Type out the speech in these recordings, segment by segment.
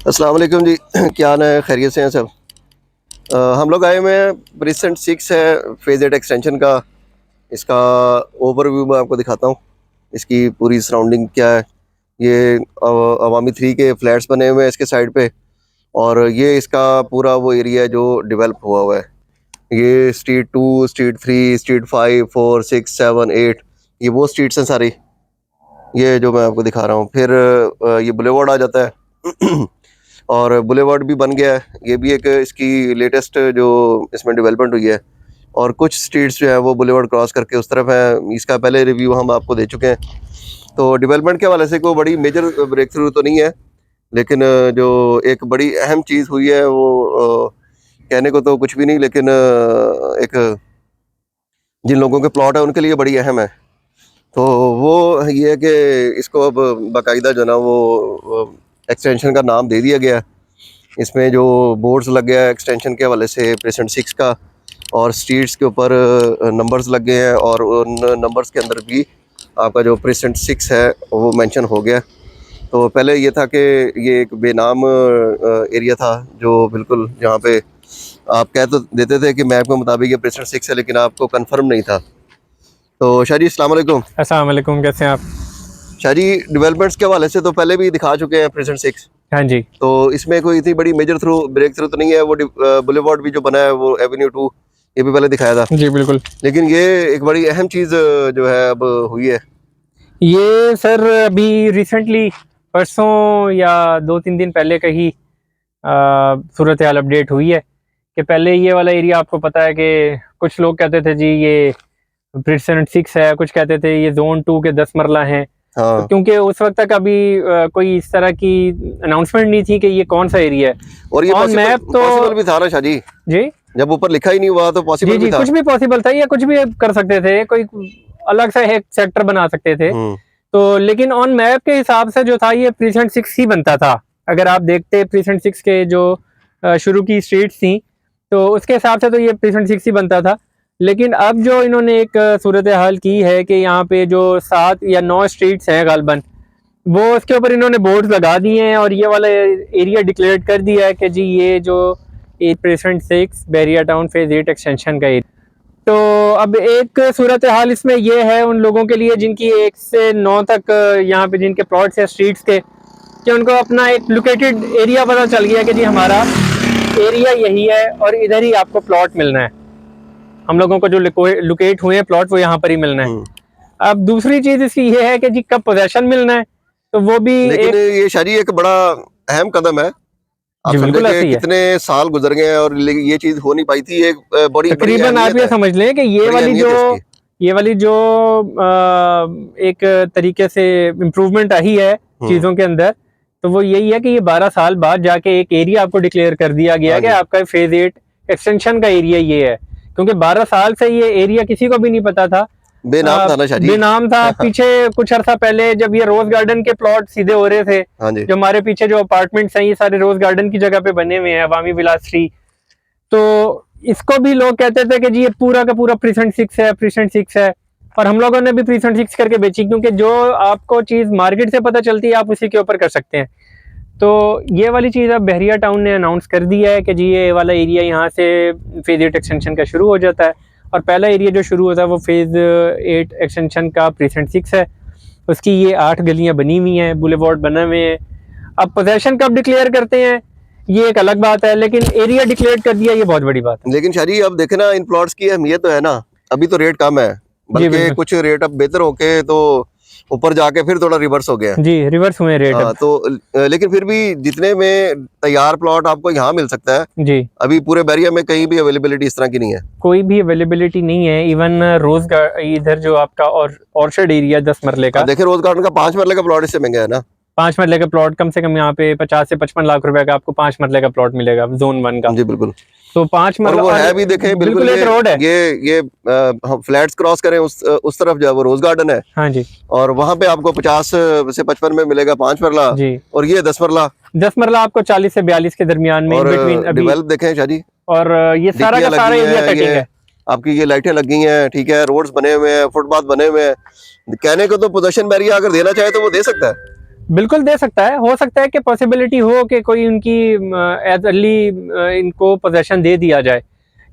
अस्सलाम वालेकुम जी। क्या हाल है, खैरियत से हैं सब। हम लोग आए हुए हैं, प्रीसेंट 6 है फेज 8 एक्सटेंशन का। इसका ओवरव्यू मैं आपको दिखाता हूँ, इसकी पूरी सराउंडिंग क्या है। ये अवामी 3 के फ्लैट्स बने हुए हैं इसके साइड पे, और ये इसका पूरा वो एरिया है जो डेवलप हुआ हुआ है। ये स्ट्रीट 2, स्ट्रीट 3, स्ट्रीट 5, 4, 6, 7, 8, ये वो स्ट्रीट्स हैं सारी, ये जो मैं आपको दिखा रहा हूँ। फिर ये बुलेवार्ड आ जाता है और बुलेवार्ड भी बन गया है, ये भी एक इसकी लेटेस्ट जो इसमें डेवलपमेंट हुई है। और कुछ स्ट्रीट्स जो है वो बुलेवार्ड क्रॉस करके उस तरफ है, इसका पहले रिव्यू हम आपको दे चुके हैं। तो डेवलपमेंट के हवाले से कोई बड़ी मेजर ब्रेक थ्रू तो नहीं है, लेकिन जो एक बड़ी अहम चीज़ हुई है वो कहने को तो कुछ भी नहीं, लेकिन एक जिन लोगों के प्लॉट है उनके लिए बड़ी अहम है। तो वो ये है कि इसको अब बाकायदा जो ना वो एक्सटेंशन का नाम दे दिया गया है। इसमें जो बोर्ड्स लग गया है एक्सटेंशन के हवाले से प्रेजेंट 6 का, और स्ट्रीट्स के ऊपर नंबर्स लग गए हैं, और उन नंबर्स के अंदर भी आपका जो प्रेजेंट 6 है वो मेंशन हो गया। तो पहले ये था कि ये एक बेनाम एरिया था, जो बिल्कुल जहाँ पे आप कह तो देते थे कि मैप के मुताबिक ये प्रेजेंट 6 है, लेकिन आपको कंफर्म नहीं था। तो शाह जी अस्सलाम वालेकुम। अस्सलाम वालेकुम, कैसे हैं आप? शाह जी, डेवलपमेंट्स के हवाले से तो पहले भी दिखा चुके हैं प्रेजेंट 6, हाँ जी। तो इसमें कोई इतनी बड़ी मेजर ब्रेक थ्रू तो नहीं है। वो बुलेवार्ड भी जो बना है वो एवेन्यू 2, ये भी पहले दिखाया था जी बिल्कुल। लेकिन ये एक बड़ी अहम चीज़ जो है अब हुई है। ये सर अभी रिसेंटली परसों या 2-3 दिन पहले का ही सूरत हाल अपडेट हुई है कि पहले ये वाला एरिया आपको पता है कि कुछ लोग कहते थे जी ये प्रेसिडेंट 6 है, कुछ कहते थे ये जोन 2 के 10 मरला हैं। तो हाँ, क्योंकि उस वक्त तक अभी कोई इस तरह की अनाउंसमेंट नहीं थी कि ये कौन सा एरिया है। और ये ऑन मैप तो पॉसिबल भी था ना शाह जी, जी जब ऊपर लिखा ही नहीं हुआ तो जी पॉसिबल भी जी था। कुछ भी पॉसिबल था, या कुछ भी कर सकते थे, कोई अलग सा एक सेक्टर बना सकते थे। तो लेकिन ऑन मैप के हिसाब से जो था ये प्रीसेंट 6 ही बनता था। अगर आप देखते प्रीसेंट 6 के जो शुरू की स्ट्रीट्स थी तो उसके हिसाब से तो ये प्रीसेंट 6 ही बनता था। लेकिन अब जो इन्होंने एक सूरत हाल की है कि यहाँ पे जो 7 या 9 स्ट्रीट्स हैं गालबन, वो उसके ऊपर इन्होंने बोर्ड लगा दिए हैं और ये वाला एरिया डिक्लेयर कर दिया है कि जी ये जो प्रेसिडेंट 6 बहरिया टाउन फेज 8 एक्सटेंशन का एरिया। तो अब एक सूरत हाल इसमें ये है उन लोगों के लिए जिनकी 1 से 9 तक यहाँ पे जिनके प्लॉट्स या स्ट्रीट्स के, कि उनको अपना एक लोकेटेड एरिया पता चल गया कि जी हमारा एरिया यही है और इधर ही आपको प्लॉट मिलना है। हम लोगों को जो लोकेट हुए हैं प्लॉट वो यहाँ पर ही मिलना है। अब दूसरी चीज इसकी ये है कि जी कब पोजेशन मिलना है, तो वो भी लेकिन ये शाह जी एक बड़ा अहम कदम है। आप समझे कि कितने साल गुजर गए हैं और ये चीज हो नहीं पाई थी। एक बड़ी तकरीबन आप ये समझ लें कि ये वाली जो एक तरीके से इम्प्रूवमेंट आई है चीजों के अंदर, तो वो यही है कि ये 12 साल बाद जाके एक एरिया आपको डिक्लेयर कर दिया गया कि आपका फेज 8 एक्सटेंशन का एरिया ये है। क्योंकि 12 साल से ये एरिया किसी को भी नहीं पता था, बेनाम था ना शाह जी। बेनाम था। पीछे कुछ अर्सा पहले जब ये रोज गार्डन के प्लॉट सीधे हो रहे थे, जो हमारे पीछे जो अपार्टमेंट्स हैं ये सारे रोज गार्डन की जगह पे बने हुए हैं, अवामी विलास 3। तो इसको भी लोग कहते थे कि जी ये पूरा का पूरा प्रीसेंट 6 है, प्रीसेंट 6 है। और हम लोगों ने भी प्रीसेंट 6 करके बेची, क्योंकि जो आपको चीज मार्केट से पता चलती है आप उसी के ऊपर कर सकते हैं। तो ये वाली चीज़ अब बहरिया टाउन ने अनाउंस कर दिया है कि जी ये वाला एरिया यहाँ से फेज 8 एक्सटेंशन का शुरू हो जाता है। और पहला एरिया जो शुरू होता है वो फेज 8 एक्सटेंशन का प्रीसेंट 6 है। उसकी ये 8 गलियाँ बनी हुई हैं, बुलेवार्ड बने हुए हैं। अब पोजेशन कब डिक्लेयर करते हैं ये एक अलग बात है, लेकिन एरिया डिक्लेयर कर दिया ये बहुत बड़ी बात है। लेकिन शाह जी अब देखे ना, इन प्लॉट्स की अहमियत तो है ना, अभी तो रेट कम है, बल्कि कुछ रेट अब बेहतर होके तो ऊपर जाके फिर थोड़ा रिवर्स हो गया जी, रिवर्स हुए रेट। तो लेकिन फिर भी जितने में तैयार प्लॉट आपको यहाँ मिल सकता है जी, अभी पूरे बैरिया में कहीं भी अवेलेबिलिटी इस तरह की नहीं है, कोई भी अवेलेबिलिटी नहीं है। इवन रोज इधर जो आपका ऑर्चर्ड एरिया 10 मरले का, देखिए रोज गार्डन का 5 मरले का प्लॉट इससे महंगा है ना। 5 मरले का प्लॉट कम से कम यहाँ पे 50 से 55 लाख रुपए का आपको 5 मरले का प्लॉट मिलेगा जोन 1 का। जी बिल्कुल। तो 5 मरला वो है भी, देखें बिल्कुल एक रोड है। ये हम फ्लैट्स क्रॉस करें उस तरफ जो है वो रोज गार्डन है। हाँ जी। और वहाँ पे आपको 50 से 55 में मिलेगा 5 मरला जी, और ये 10 मरला। 10 मरला आपको 40 से 42 के दरमियान में डेवलप देखें शाह जी। और ये सारा का सारा एरिया कटिंग है। आपकी ये लाइटें लगी हैं, ठीक है, रोड्स बने हुए हैं, फुटपाथ बने हुए हैं। कहने को तो पोजीशन बैरिया अगर देना चाहे तो वो दे सकता है। बिल्कुल दे सकता है, हो सकता है कि पॉसिबिलिटी हो कि कोई उनकी एज अर्ली इनको पोजेशन दे दिया जाए,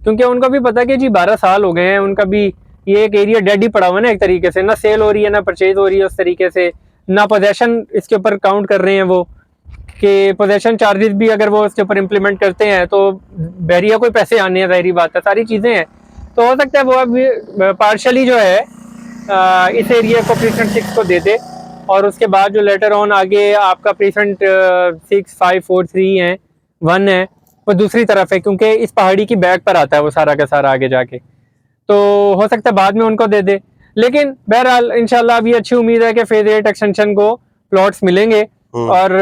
क्योंकि उनको भी पता है कि जी 12 साल हो गए हैं, उनका भी ये एक एरिया डेड ही पड़ा हुआ है ना, एक तरीके से ना सेल हो रही है ना परचेज हो रही है उस तरीके से, ना पोजेशन इसके ऊपर काउंट कर रहे हैं वो कि पोजेशन चार्जेस भी अगर वो इसके ऊपर इम्प्लीमेंट करते हैं तो बहरिया कोई पैसे आने हैं, ज़ाहिरी बात है, सारी चीज़ें हैं। तो हो सकता है वो अभी पार्शली जो है इस एरिया को प्रीसेंट 6 को दे दे, और उसके बाद जो लेटर ऑन आगे आपका प्रीसेंट 6, 5, 4, 3 है, 1 है, वो दूसरी तरफ है, क्योंकि इस पहाड़ी की बैक पर आता है वो सारा का सारा आगे जाके, तो हो सकता है बाद में उनको दे दे। लेकिन बहरहाल इंशाल्लाह अभी अच्छी उम्मीद है कि फेज 8 एक्सटेंशन को प्लॉट्स मिलेंगे और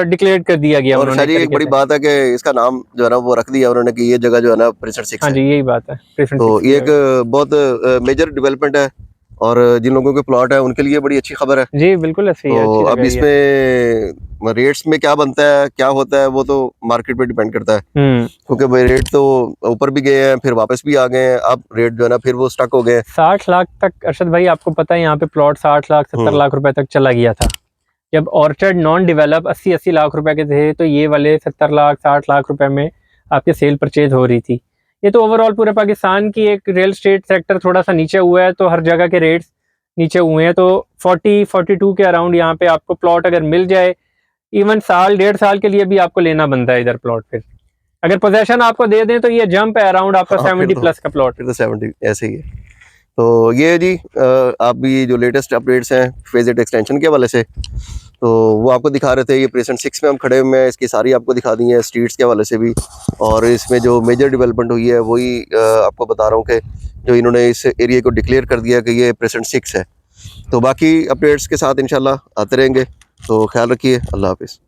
डिक्लेयर कर दिया गया और उन्होंने शायद एक बड़ी बात है कि इसका नाम जो है ना वो रख दिया उन्होंने कि ये जगह जो है ना प्रीसेंट 6 हाँ है। जी, यही बात है, प्रीसेंट तो 6 ये एक बहुत मेजर डेवलपमेंट है, और जिन लोगों के प्लॉट है उनके लिए बड़ी अच्छी खबर है। जी बिल्कुल ऐसी है, तो अच्छी अब जगह ही है। इसमें रेट्स में क्या बनता है क्या होता है वो तो मार्केट पे डिपेंड करता है, क्योंकि भाई रेट तो ऊपर भी गए हैं फिर वापस भी आ गए हैं, अब रेट जो है ना फिर वो स्टक हो गए। 60 लाख तक अरशद भाई आपको पता है यहाँ पे प्लॉट 60 लाख 70 लाख रुपए तक चला गया था। जब ऑर्चर्ड नॉन डेवलप 80-80 लाख रुपए के थे, तो ये वाले 70 लाख 60 लाख रुपए में आपके सेल परचेज हो रही थी। ये तो ओवरऑल पूरे पाकिस्तान की एक रियल स्टेट सेक्टर थोड़ा सा नीचे हुआ है, तो हर जगह के रेट्स नीचे हुए हैं। तो 40-42 के अराउंड यहाँ पे आपको प्लॉट अगर मिल जाए, इवन साल 1.5 साल के लिए भी आपको लेना बनता है इधर प्लॉट। फिर अगर पोजेशन आपको दे दें तो ये जंप है अराउंड आपका 70 प्लस का प्लॉट। फिर तो 70 ऐसे ही है। तो ये जी आप भी जो लेटेस्ट अपडेट्स हैं फेज 8 एक्सटेंशन के हवाले से, तो वो आपको दिखा रहे थे। ये प्रीसेंट 6 में हम खड़े हुए हैं, इसकी सारी आपको दिखा दी है स्ट्रीट्स के हवाले से भी, और इसमें जो मेजर डेवलपमेंट हुई है वही आपको बता रहा हूँ कि जो इन्होंने इस एरिया को डिक्लेयर कर दिया कि ये प्रीसेंट 6 है। तो बाकी अपडेट्स के साथ इंशाल्लाह आते रहेंगे, तो ख्याल रखिए। अल्लाह हाफिज़।